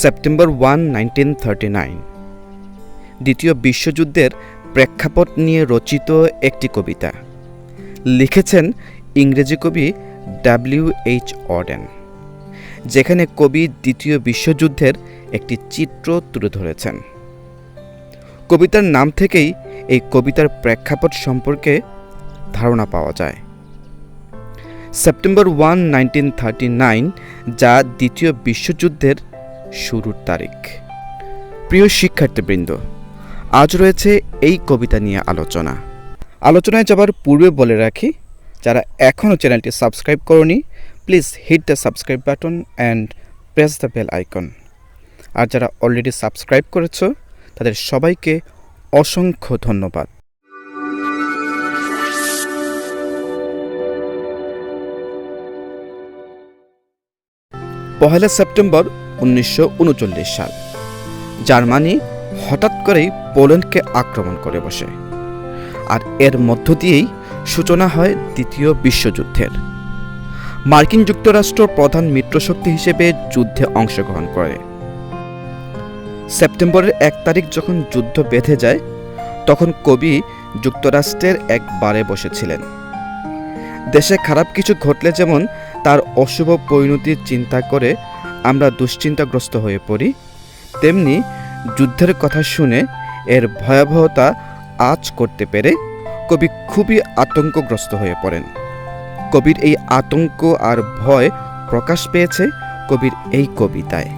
September 1, 1939 দ্বিতীয় বিশ্বযুদ্ধের প্রেক্ষাপট নিয়ে রচিত একটি কবিতা। লিখেছেন ইংরেজি কবি W.H. অডেন, যেখানে কবি দ্বিতীয় বিশ্বযুদ্ধের একটি চিত্র তুলে ধরেছেন। কবিতার নাম থেকেই এই কবিতার প্রেক্ষাপট সম্পর্কে ধারণা পাওয়া যায়। সেপ্টেম্বর 1, 1939 যা দ্বিতীয় বিশ্বযুদ্ধের শুরুর তারিখ। প্রিয় শিক্ষার্থীবৃন্দ, আজ রয়েছে এই কবিতা নিয়ে আলোচনায় যাবার পূর্বে বলে রাখি, যারা এখনও চ্যানেলটি সাবস্ক্রাইব করনি, please hit the subscribe button and press the bell icon. আর যারা অলরেডি সাবস্ক্রাইব করেছো তাদের সবাইকে অসংখ্য ধন্যবাদ। পহেলা সেপ্টেম্বর 1939 সাল জার্মানি হঠাৎ করেই পোল্যান্ডকে আক্রমণ করে বসে, আর এর মধ্য দিয়েই সূচনা হয় দ্বিতীয় বিশ্বযুদ্ধের। মার্কিন যুক্তরাষ্ট্র প্রধান মিত্রশক্তি হিসেবে যুদ্ধে অংশগ্রহণ করে। সেপ্টেম্বরের 1 তারিখ যখন যুদ্ধ বেঁধে যায়, তখন কবি যুক্তরাষ্ট্রের এক বারে বসেছিলেন। দেশে খারাপ কিছু ঘটলে যেমন তার অশুভ পরিণতির চিন্তা করে আমরা দুশ্চিন্তাগ্রস্ত হয়ে পড়ি, তেমনি যুদ্ধের কথা শুনে এর ভয়াবহতা আঁচ করতে পেরে কবি খুবই আতঙ্কগ্রস্ত হয়ে পড়েন। কবির এই আতঙ্ক আর ভয় প্রকাশ পেয়েছে কবির এই কবিতায়।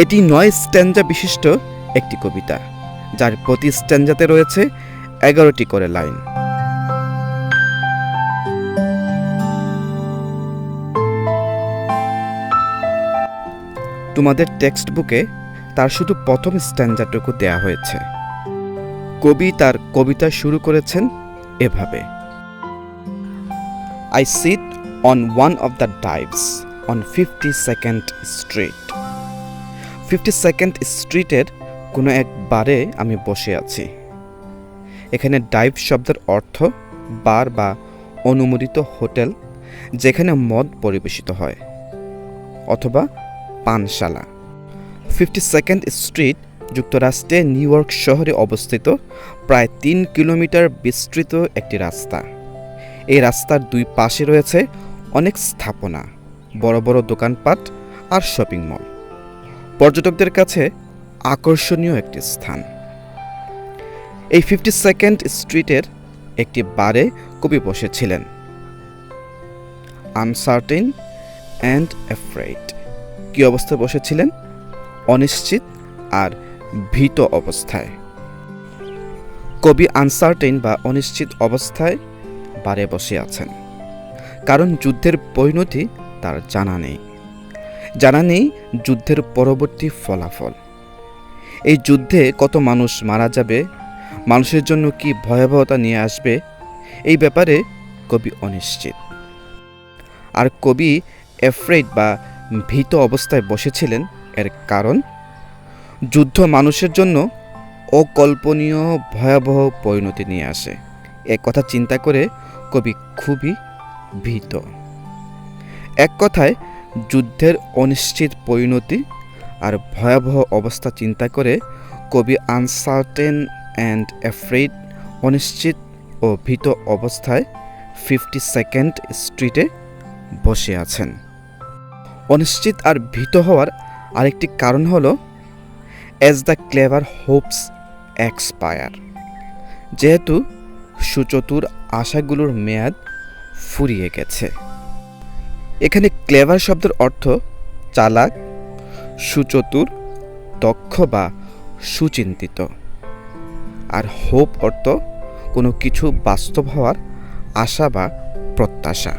এটি 9 স্ট্যাঞ্জা বিশিষ্ট একটি কবিতা, যার প্রতি স্ট্যাঞ্জাতে রয়েছে 11টি করে লাইন। তোমাদের টেক্সট বুকে তার শুধু প্রথম স্ট্যাঞ্জাটুকু দেয়া হয়েছে। কবি তার কবিতা শুরু করেছেন এভাবে: I sit on one of the dives on 52nd Street. 52nd স্ট্রিটের কোনো এক বারে আমি বসে আছি। এখানে ডাইভ শব্দের অর্থ বার বা অনুমোদিত হোটেল, যেখানে মদ পরিবেশিত হয়, অথবা পানশালা। 52nd স্ট্রিট যুক্তরাষ্ট্রের নিউ ইয়র্ক শহরে অবস্থিত প্রায় 3 কিলোমিটার বিস্তৃত একটি রাস্তা। এই রাস্তার দুই পাশে রয়েছে অনেক স্থাপনা, বড় বড় দোকানপাট আর শপিং মল। পর্যটকদের কাছে আকর্ষণীয় একটি স্থান। এই 52nd স্ট্রিটের একটি বারে কবি বসেছিলেন। Uncertain and afraid. কি অবস্থায় বসেছিলেন? অনিশ্চিত আর ভীত অবস্থায়। কবি আনসার্টেন বা অনিশ্চিত অবস্থায় বারে বসে আছেন, কারণ যুদ্ধের পরিণতি তার জানা নেই যুদ্ধের পরবর্তী ফলাফল। এই যুদ্ধে কত মানুষ মারা যাবে, মানুষের জন্য কি ভয়াবহতা নিয়ে আসবে, এই ব্যাপারে কবি অনিশ্চিত। আর কবি অ্যাফ্রেড বা ভীত অবস্থায় বসেছিলেন, এর কারণ যুদ্ধ মানুষের জন্য অকল্পনীয় ভয়াবহ পরিণতি নিয়ে আসে। এ কথা চিন্তা করে কবি খুবই ভীত। এক কথায়, যুদ্ধের অনিশ্চিত পরিণতি আর ভয়াবহ অবস্থা চিন্তা করে কবি আনসার্টেন অ্যান্ড অ্যাফ্রেড, অনিশ্চিত ও ভীত অবস্থায় 52nd স্ট্রিটে বসে আছেন। অনিশ্চিত আর ভীত হওয়ার আরেকটি কারণ হলো as the clever Hopes expire, যেহেতু সুচতুর আশাগুলোর মেয়াদ ফুরিয়ে গেছে। এখানে ক্লেভার শব্দের অর্থ চালাক, সুচতুর, দক্ষ বা সুচিন্তিত। আর হোপ অর্থ কোনো কিছু বাস্তব হওয়ার আশা বা প্রত্যাশা।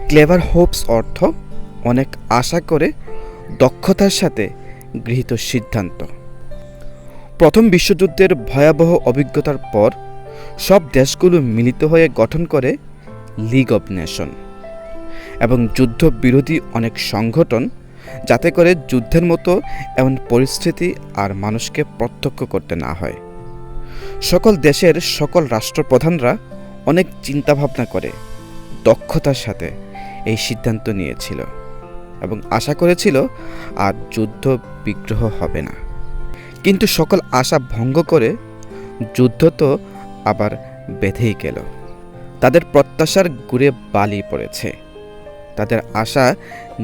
ক্লেভার হোপস অর্থ অনেক আশা করে দক্ষতার সাথে গৃহীত সিদ্ধান্ত। প্রথম বিশ্বযুদ্ধের ভয়াবহ অভিজ্ঞতার পর সব দেশগুলো মিলিত হয়ে গঠন করে লিগ অব নেশন এবং যুদ্ধ বিরোধী অনেক সংগঠন, যাতে করে যুদ্ধের মতো এমন পরিস্থিতি আর মানুষকে প্রত্যক্ষ করতে না হয়। সকল দেশের সকল রাষ্ট্রপ্রধানরা অনেক চিন্তাভাবনা করে দক্ষতার সাথে এই সিদ্ধান্ত নিয়েছিল। এবং আশা করেছিল আর যুদ্ধ বিগ্রহ হবে না। কিন্তু সকল আশা ভঙ্গ করে যুদ্ধ তো আবার বেঁধেই গেল। তাদের প্রত্যাশার গুড়ে বালি পড়েছে, তাদের আশা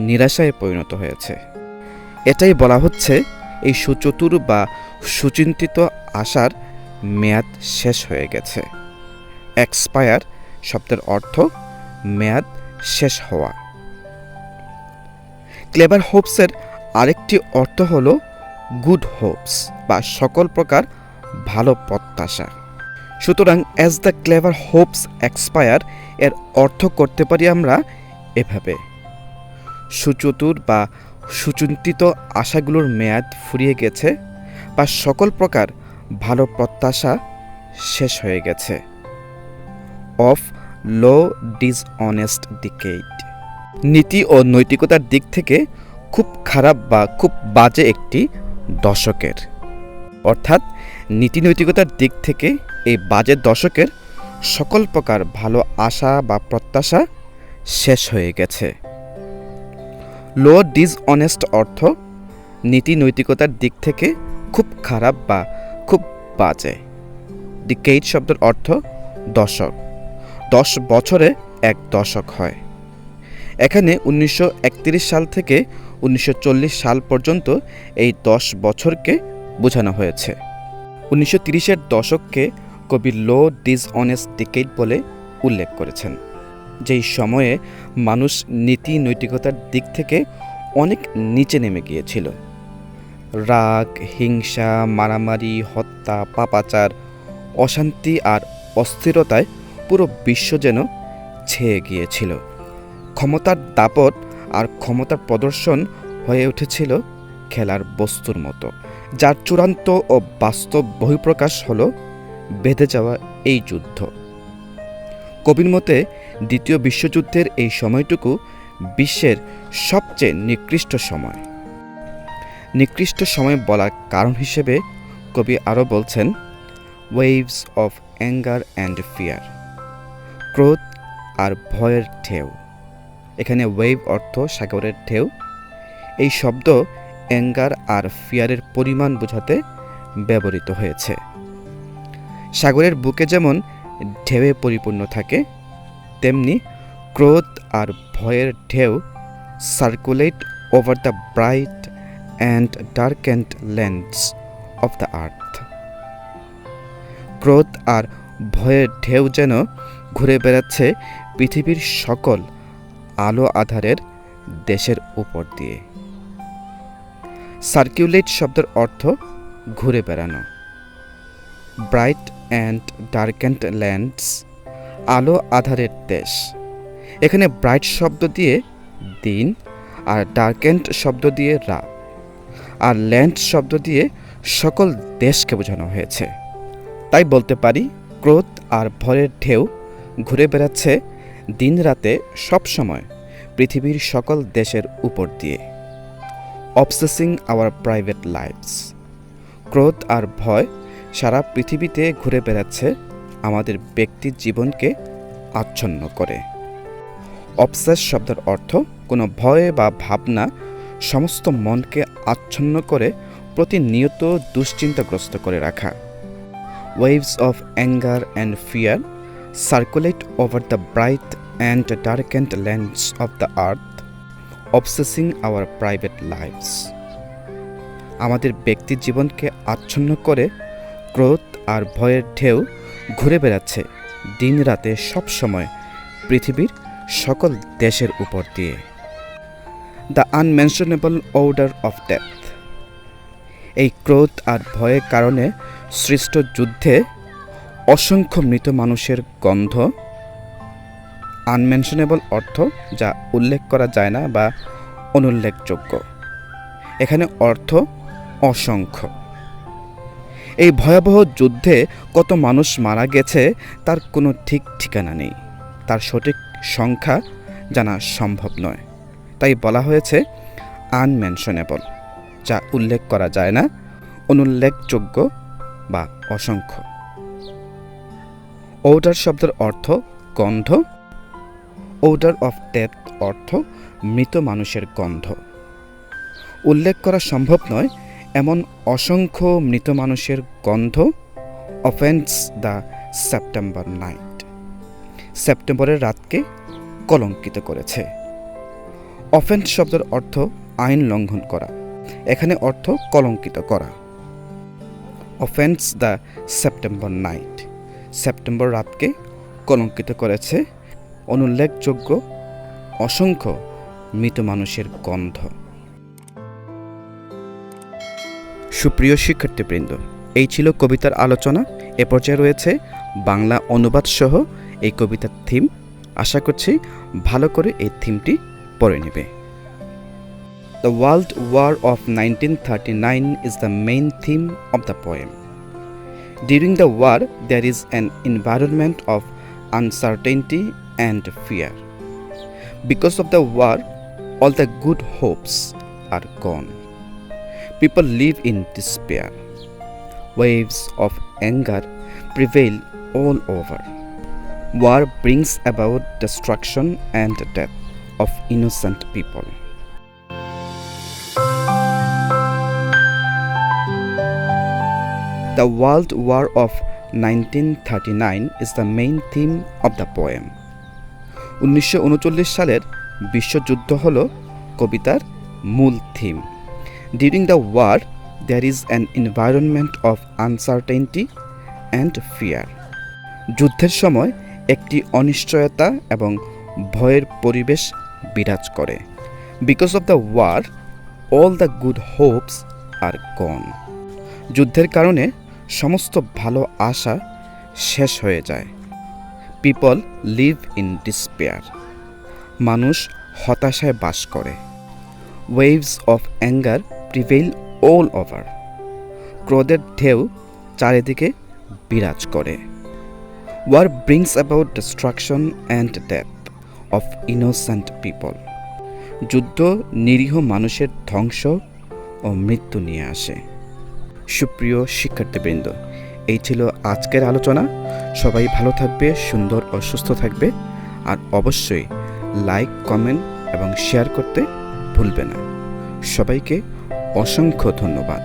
নিরাশায় পরিণত হয়েছে। এটাই বলা হচ্ছে এই সুচতুর বা সুচিন্তিত আশার মেয়াদ শেষ হয়ে গেছে। এক্সপায়ার শব্দের অর্থ মেয়াদ শেষ হওয়া। ক্লেভার হোপসের আরেকটি অর্থ হল গুড হোপস বা সকল প্রকার ভালো প্রত্যাশা। সুতরাং as the clever Hopes expire এর অর্থ করতে পারি আমরা এভাবে: সুচতুর বা সুচিন্তিত আশাগুলোর মেয়াদ ফুরিয়ে গেছে বা সকল প্রকার ভালো প্রত্যাশা শেষ হয়ে গেছে। অফ লো ডিসঅনেস্ট ডিকেড, নীতি ও নৈতিকতার দিক থেকে খুব খারাপ বা খুব বাজে একটি দশকের, অর্থাৎ নীতি নৈতিকতার দিক থেকে এই বাজে দশকের সকল প্রকার ভালো আশা বা প্রত্যাশা শেষ হয়ে গেছে। লো ডিসঅনেস্ট অর্থ নীতি নৈতিকতার দিক থেকে খুব খারাপ বা খুব বাজে। ডিকেড শব্দের অর্থ দশক, 10 বছরে এক দশক হয়। এখানে 1931 সাল থেকে 1940 সাল পর্যন্ত এই 10 বছরকে বোঝানো হয়েছে। 1930-এর দশককে কবি লো ডিসঅনেস্ট ডিকেড বলে উল্লেখ করেছেন, যেই সময়ে মানুষ নীতি নৈতিকতার দিক থেকে অনেক নিচে নেমে গিয়েছিল। রাগ, হিংসা, মারামারি, হত্যা, পাপাচার, অশান্তি আর অস্থিরতায় পুরো বিশ্ব যেন ছেয়ে গিয়েছিল। ক্ষমতার দাপট আর ক্ষমতার প্রদর্শন হয়ে উঠেছিল খেলার বস্তুর মতো, যার চূড়ান্ত ও বাস্তব বহিঃপ্রকাশ হল বেঁধে যাওয়া এই যুদ্ধ। কবির মতে দ্বিতীয় বিশ্বযুদ্ধের এই সময়টুকু বিশ্বের সবচেয়ে নিকৃষ্ট সময়। নিকৃষ্ট সময় বলার কারণ হিসেবে কবি আরও বলছেন, waves of anger and fear, ক্রোধ আর ভয়ের ঢেউ। এখানে ওয়েভ অর্থ সাগরের ঢেউ। এই শব্দ অ্যাঙ্গার আর ফিয়ারের পরিমাণ বোঝাতে ব্যবহৃত হয়েছে। সাগরের বুকে যেমন ঢেউয়ে পরিপূর্ণ থাকে, তেমনি ক্রোধ আর ভয়ের ঢেউ circulate over the bright and darkened lands of the আর্থ। ক্রোধ আর ভয়ের ঢেউ যেন ঘুরে বেড়াচ্ছে পৃথিবীর সকল আলো আধারের দেশের উপর দিয়ে। সার্কুলেট শব্দের অর্থ ঘুরে বেড়ানো। ব্রাইট অ্যান্ড ডার্কেন্ড ল্যান্ডস, আলো আধারের দেশ। এখানে ব্রাইট শব্দ দিয়ে দিন, আর ডার্কেন্ড শব্দ দিয়ে রাত, আর ল্যান্ড শব্দ দিয়ে সকল দেশকে বোঝানো হয়েছে। তাই বলতে পারি ক্রোধ আর ভয়ের ঢেউ ঘুরে বেড়াচ্ছে দিন রাতে সবসময় পৃথিবীর সকল দেশের উপর দিয়ে। অবসেসিং আওয়ার প্রাইভেট লাইফস, ক্রোধ আর ভয় সারা পৃথিবীতে ঘুরে বেড়াচ্ছে আমাদের ব্যক্তির জীবনকে আচ্ছন্ন করে। অবসেস শব্দের অর্থ কোনো ভয় বা ভাবনা সমস্ত মনকে আচ্ছন্ন করে প্রতিনিয়ত দুশ্চিন্তাগ্রস্ত করে রাখা। Waves of anger and fear circulate over the bright and darkened lands of the earth, obsessing our private lifes. আমাদের ব্যক্তির জীবনকে আচ্ছন্ন করে ক্রোধ আর ভয়ের ঢেউ ঘুরে বেড়াচ্ছে দিন রাতে সবসময় পৃথিবীর সকল দেশের উপর দিয়ে। দ্য আনমেনশনেবল অর্ডার অফ ডেথ, এই ক্রোধ আর ভয়ের কারণে সৃষ্ট যুদ্ধে অসংখ্য মৃত মানুষের গন্ধ। আনমেনশনেবল অর্থ যা উল্লেখ করা যায় না বা অনুল্লেখযোগ্য। এখানে অর্থ অসংখ্য। এই ভয়াবহ যুদ্ধে কত মানুষ মারা গেছে তার কোনো ঠিক ঠিকানা নেই, তার সঠিক সংখ্যা জানা সম্ভব নয়। তাই বলা হয়েছে আনমেনশনেবল, যা উল্লেখ করা যায় না, অনুল্লেখযোগ্য বা অসংখ্য। ওডার শব্দের অর্থ গন্ধ। ওডার অফ ডেথ অর্থ মৃত মানুষের গন্ধ। উল্লেখ করা সম্ভব নয় এমন অসংখ্য মৃত মানুষের গন্ধ অফেন্স দ্য সেপ্টেম্বর নাইট, সেপ্টেম্বরের রাতকে কলঙ্কিত করেছে। অফেন্স শব্দের অর্থ আইন লঙ্ঘন করা, এখানে অর্থ কলঙ্কিত করা। Offence the September night, September রাতকে কলঙ্কিত করেছে অনুল্লেখযোগ্য অসংখ্য মৃত মানুষের গন্ধ। সুপ্রিয় শিক্ষার্থীবৃন্দ, এই ছিল কবিতার আলোচনা। এ পর্যায়ে রয়েছে বাংলা অনুবাদ সহ এই কবিতার থিম। আশা করছি ভালো করে এই থিমটি পড়ে নেবে। The World War of 1939 is the main theme of the poem. During the war, there is an environment of uncertainty and fear. Because of the war, all the good hopes are gone. People live in despair. Waves of anger prevail all over. War brings about destruction and death of innocent people. The World War of 1939 is the main theme of the poem. 1939 সালের বিশ্বযুদ্ধ হল কবিতার মূল theme. During the war, there is an environment of uncertainty and fear. যুদ্ধের সময় একটি অনিশ্চয়তা এবং ভয়ের পরিবেশ বিরাজ করে। Because of the war, all the good hopes are gone. যুদ্ধের কারণে সমস্ত ভালো আশা শেষ হয়ে যায়। People live in despair. মানুষ হতাশায় বাস করে। Waves of anger prevail all over. ক্রোধের ঢেউ চারিদিকে বিরাজ করে। War brings about destruction and death of innocent people. যুদ্ধ নিরীহ মানুষের ধ্বংস ও মৃত্যু নিয়ে আসে। সুপ্রিয় শিক্ষার্থীবৃন্দ, এই ছিল আজকের আলোচনা। সবাই ভালো থাকবে, সুন্দর ও সুস্থ থাকবে, আর অবশ্যই লাইক, কমেন্ট এবং শেয়ার করতে ভুলবে না। সবাইকে অসংখ্য ধন্যবাদ।